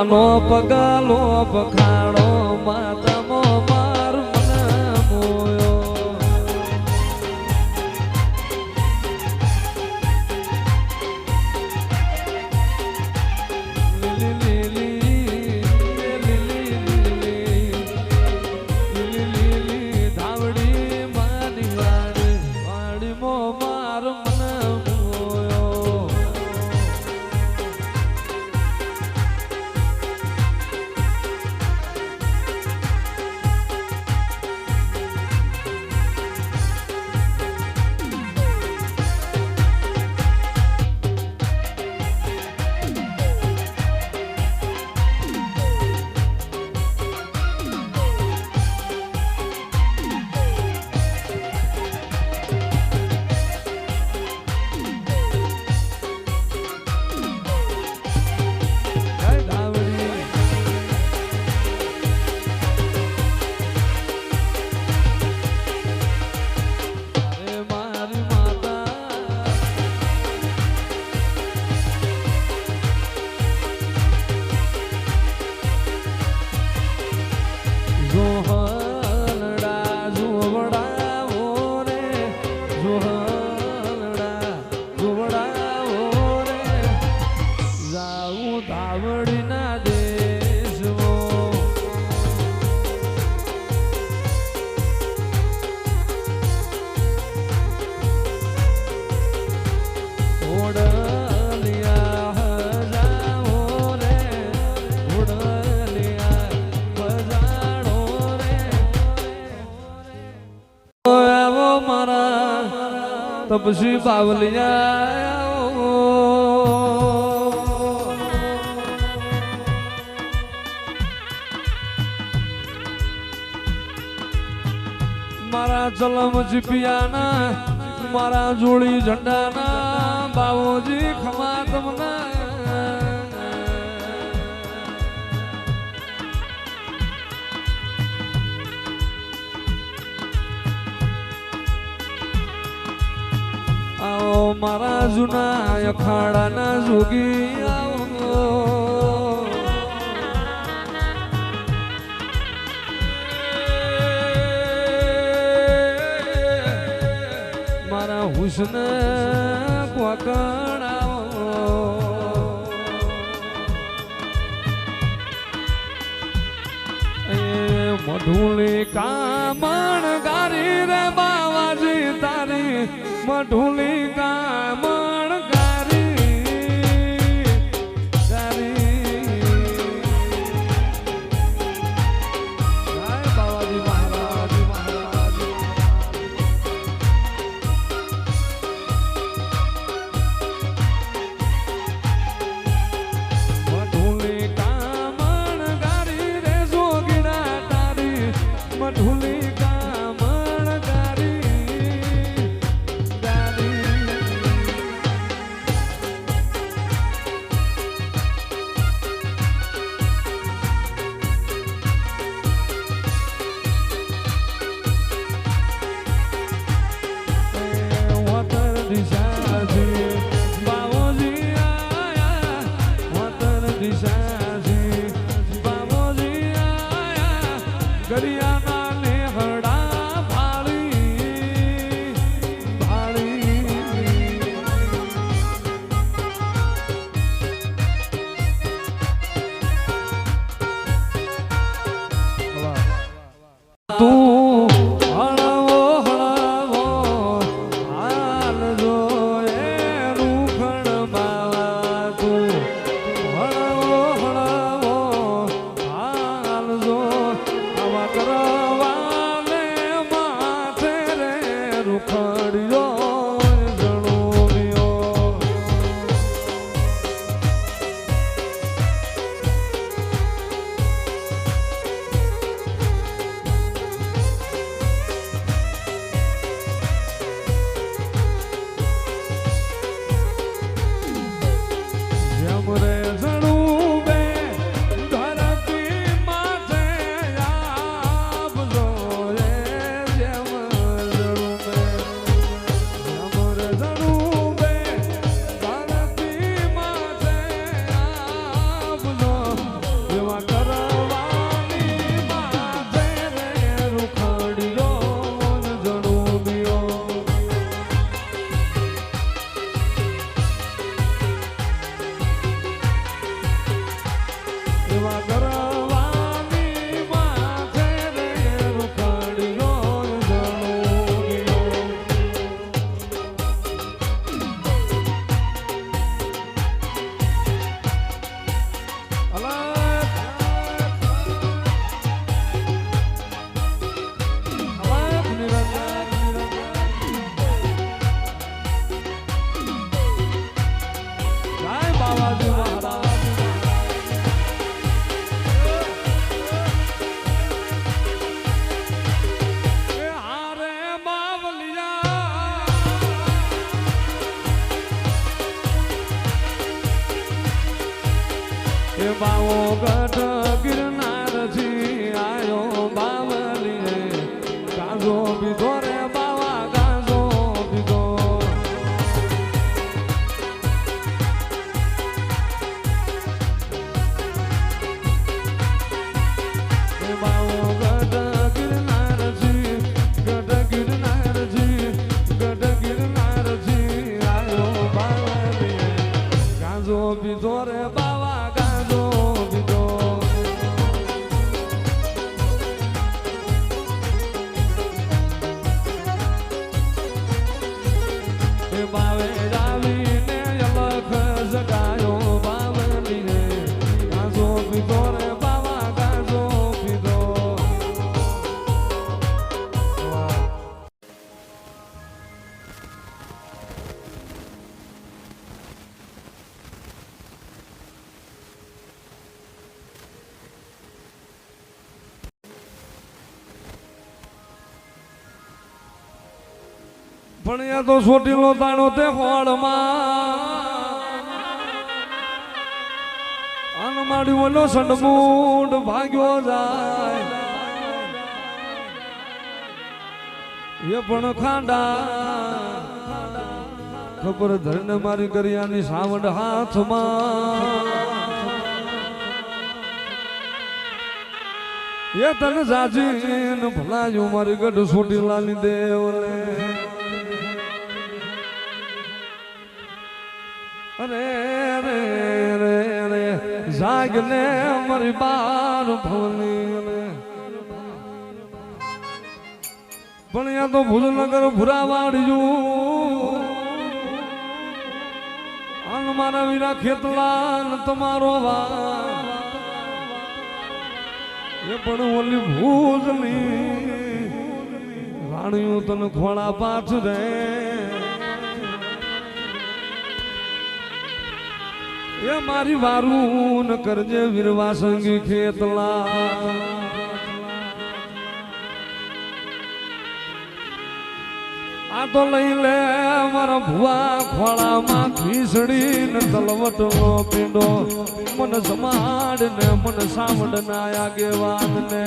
લો પગાલો પખાડો માતામો માર મને મોયો લીલી લીલી લીલી લીલી ધાવડી મારી વાડી વાડી મો માર મને મોયો તપસી બાવલિયા મારા ચલમ જીપિયાના મારા જોડી ઝંડાના બાવોજી ખમા તમના આવો મારા જૂના અખાડાના જોગી આવો મારા હુસ્ન કોકણ આવો મઢુલી કામણ ગારી રે બાવાજી તારી મઢુલી કામણ ગારી ગારી બાવાજી મહારાજ મહારાજ મઢુલી કામણ ગારી રે જોગીડા તારી મઢુલી કામણ ગારી गरियाना ने हड़ा भाड़ी भाड़ी तू हड़वो हड़वो हाल जो ए रूखण बावा तू हड़वो हड़वो हाल जो करवाले माथे रे रुखड़ियो जणोवियो એવા કરવાની માથે રે રૂખડીઓ જણોમિયો. બાવો ગઢ ગિરનારથી આયો બાવલીએ ગાજો પીધો રે બાવા ગાજો પીધો. બાવો ગઢ ગિરનારથી આયો બાવલીએ ગાજો પીધો રે બાવા બાવે જાવીને અલખ જગાયો બાવલીને ગાજો પીધો રે બાવા ગાજો પીધો. ભણ્યા તો છોટીલો તાણો તે હોળમાં અનમાડી ઓલો સંડમૂડ ભાગ્યો જાય એ પણ ખાંડા ખબર ધરને મારી કરિયાની સાવડ હાથમાં એ તન જાજીન ભલાયું મારી ગઢ છોટી લાલી દેવલે. અરે રે રે રે જાગને મારી બાર ભવની ભણ્યા તો ભુજનગર ભુરાવાડ્યું આન મારા વીરા ખેતલા તમારો વા એ પણ ઓલી ભુજની રાણીઓ તને ખોળા પાછ રે એ મારી વારું ન કરજે વીરવા સંગી ખેતલા. આ તો લઈ લે મારા ભુવા ખોળામાં ખીસડી ને તલવટ નો પીંડો મન સમાડ ને મન સામડ ના આગેવાન ને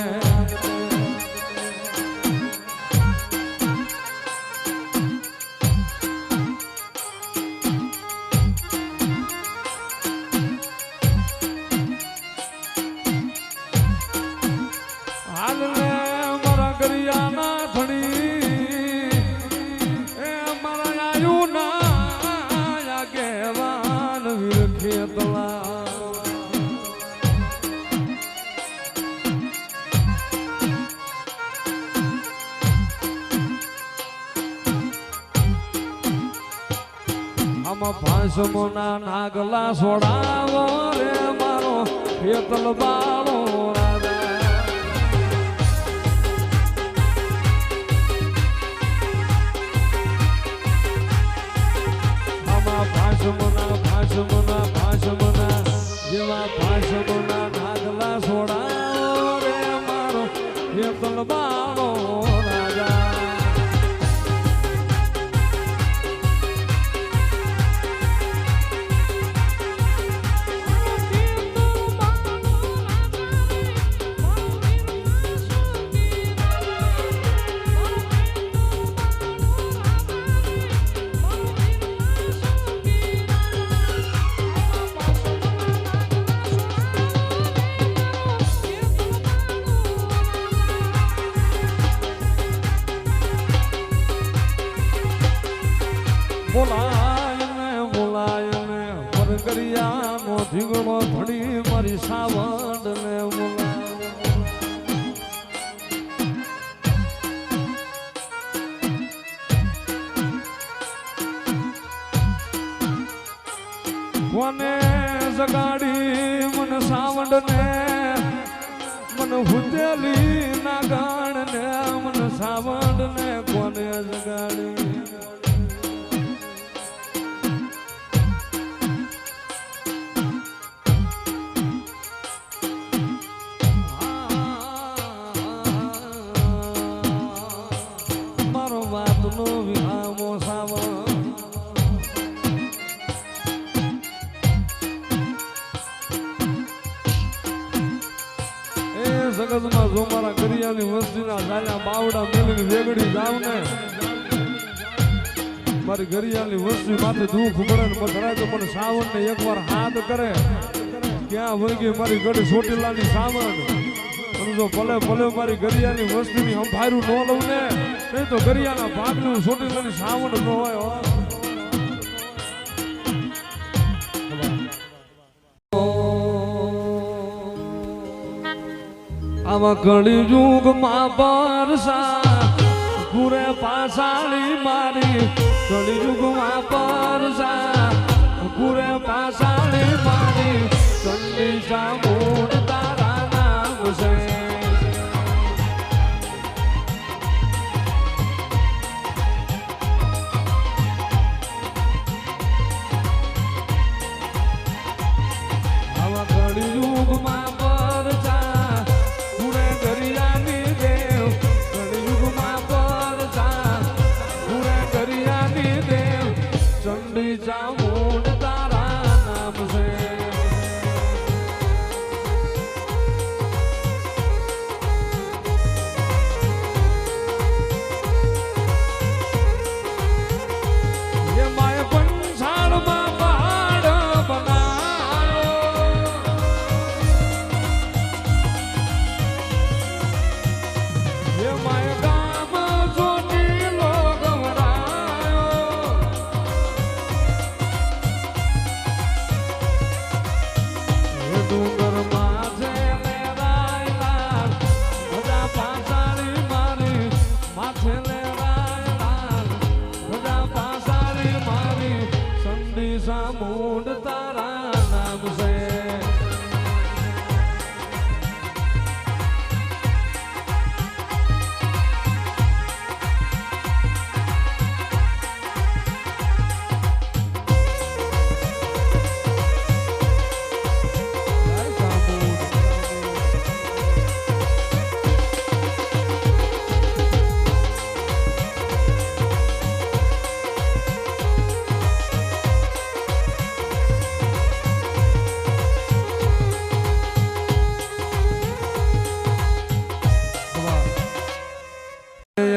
ભાષમોના નાગલા સોડાવો રે મારો ખેતલ બાળો રાજા. આમાં ભાષમોના જેવા ભાષમોના નાગલા સોડાવો રે મારો ખેતલ બાળો રાજા. બોલાય ને પરગરિયાનો ધીંગણો ધણી મારી સાવણ સાવડ ને બોલાવો કોને જગાડી મન સાવડ ને મન હુદેલી ના ગાણ ને મન સાવડ ને કોને જગાડી મારો વાતનો વિહામો સાવડ જગતમાં જો મારા કરિયાની વસ્તીના ઝાલ્યા બાવડા મેલીને વેગડી જાવ ને મારી ઘરિયાની વસ્તી માથે દુઃખ પડે ને બધાય તો મને સાવણ ને એકવાર હાથ કરે ક્યાં વહી ગઈ મારી ગઢ ચોટીલાની સાવણ અને જો ભલે ભલે મારી ઘરિયાની વસ્તીની સંભાળ્યું ન લઉં ને નહીં તો ઘરિયાના ભાગનું ચોટીલાની સાવણ ન હોય આવા કળી યુગમાં પરસા પૂરે પાસાળી મારી કળી યુગમાં પરસા પૂરે પાસાળી મારી ચંડી સામૂળ તારા નામ છે આવા કળી યુગમાં સામૂળ તારા નામ છે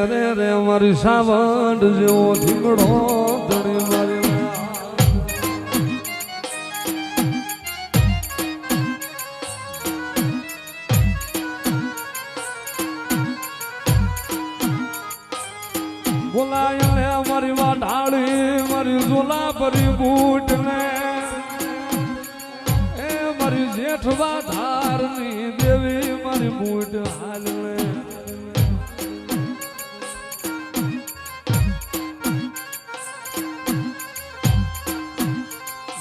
રે રે મારી સાવડ જેવો ધીંગડો ધણી મારી બોલાય લે મારી વાઢાળી મારી ઝોલા પરી બૂટ ને એ મારી જેઠવા ધારની દેવી મારી બૂટ હાલ લે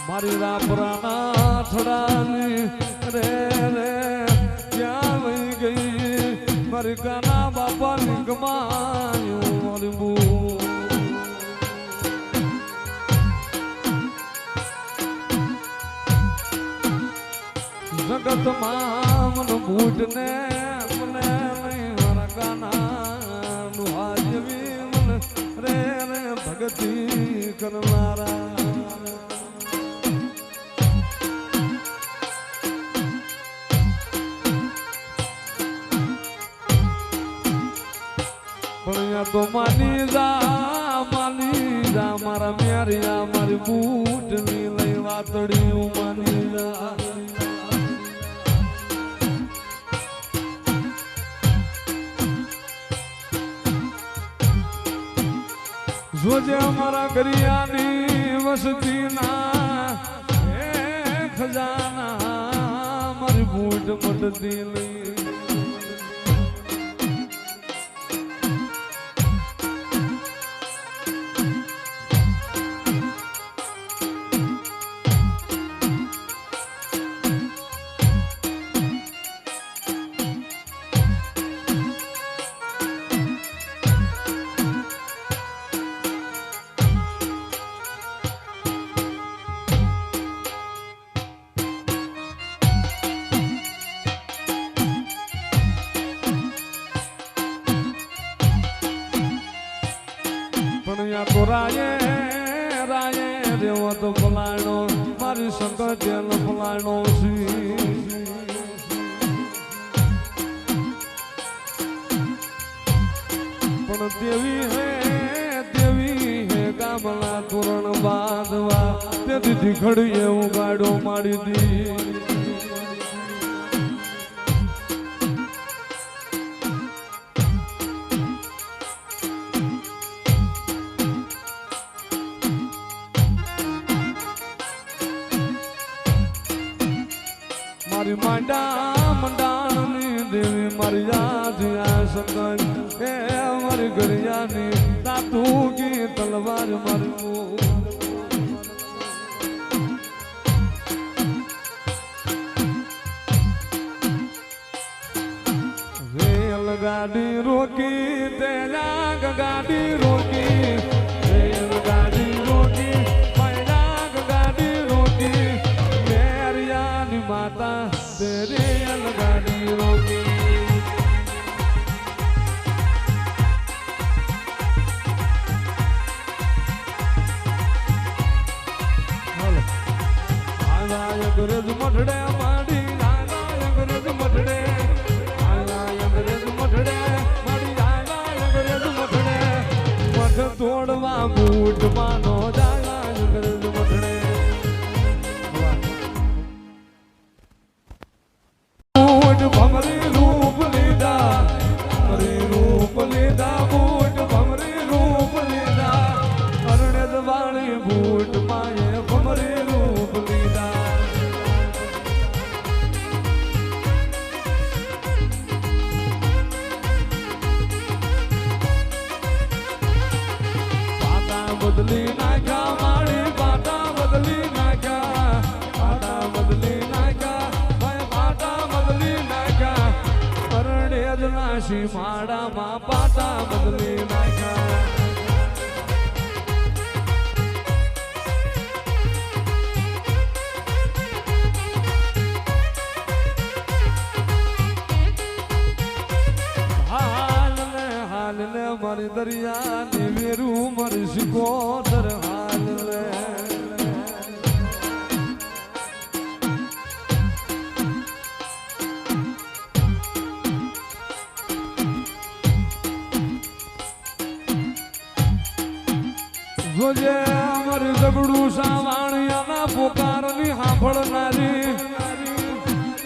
મારી રાપરાના થડાની રે રે ક્યાં વહી ગઈ મારી કાના બાપાની ગમાયું મારી બૂ જગતમાં મન બૂટ ને મને નહીં મારા કાના નુહા જેવી મને રે રે ભગતિ કરનારા તો માની જા મારા મ્યારિયા મારી બૂટ ની લઈ વાતડી માની જા જોજે અમારા ગરિયાની વસતી ના ખજાના મારી બૂટ મટતી નહીં તો રાયે દેવો તો ફલાણો મારી શંકર તેલ ફલાણો પણ દેવી હે ગામલા તોરણ બાંધવા તેથી દીખડીએ ઉગાડો માડી દી મારી મંડાણની દેવી મારી યાદ સંગન હે મારી ગરિયાની તાતુકી તલવાર મારી રેલ ગાડી રોકી તેરા ગાડી રોકી રેલ ગાડી રોકી ગાડી રોકી મેરિયાની માતા तेरे अलगाड़ी रोकी अंग्रेज मठड़े माड़ी अंग्रेज मठड़े अंग्रेज मठड़े माड़ी अंग्रेज मठड़े मठ तोड़वा बूट मानो जाला अंग्रेज मठड़े भमरी रूप लीधा बूट भमरी रूप लीधा अरुणेज वाली बूट माए भमरी रूप लीधा पाता बदली नाख्या माड़ी पाता बदली नाख्या पाता बदली नाख्या नाशी माड़ा मा पाता बदली नाख्या हाल ने मारी दरिया ने मेरू मरी सिकोतर हाल ने જોજે અમારી જબડું સાવાણિયાના પોકારની સાંભળનારી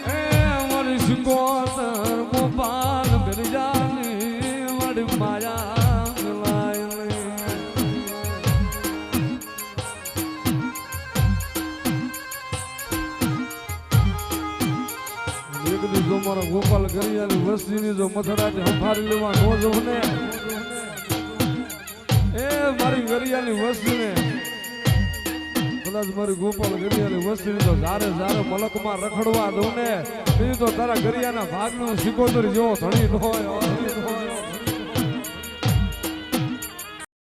એ અમારી સિકોતર ગોપાલ ગરજાની મારી માયા એક દિવસ મારા ગોપાલ ગરજાની વસ્તીની જો મથરાથી સંભાળી લેવા નો જવું ને એ મારી ગરિયાની વસ્તીને કદાચ મારી ગોપાલ ગરિયાની વસ્તીને તો જારે મલકમાં રખડવા દઉં ને તો તારા ગરિયાના ભાગનો સિકોતર જેવો ધણી ન હોય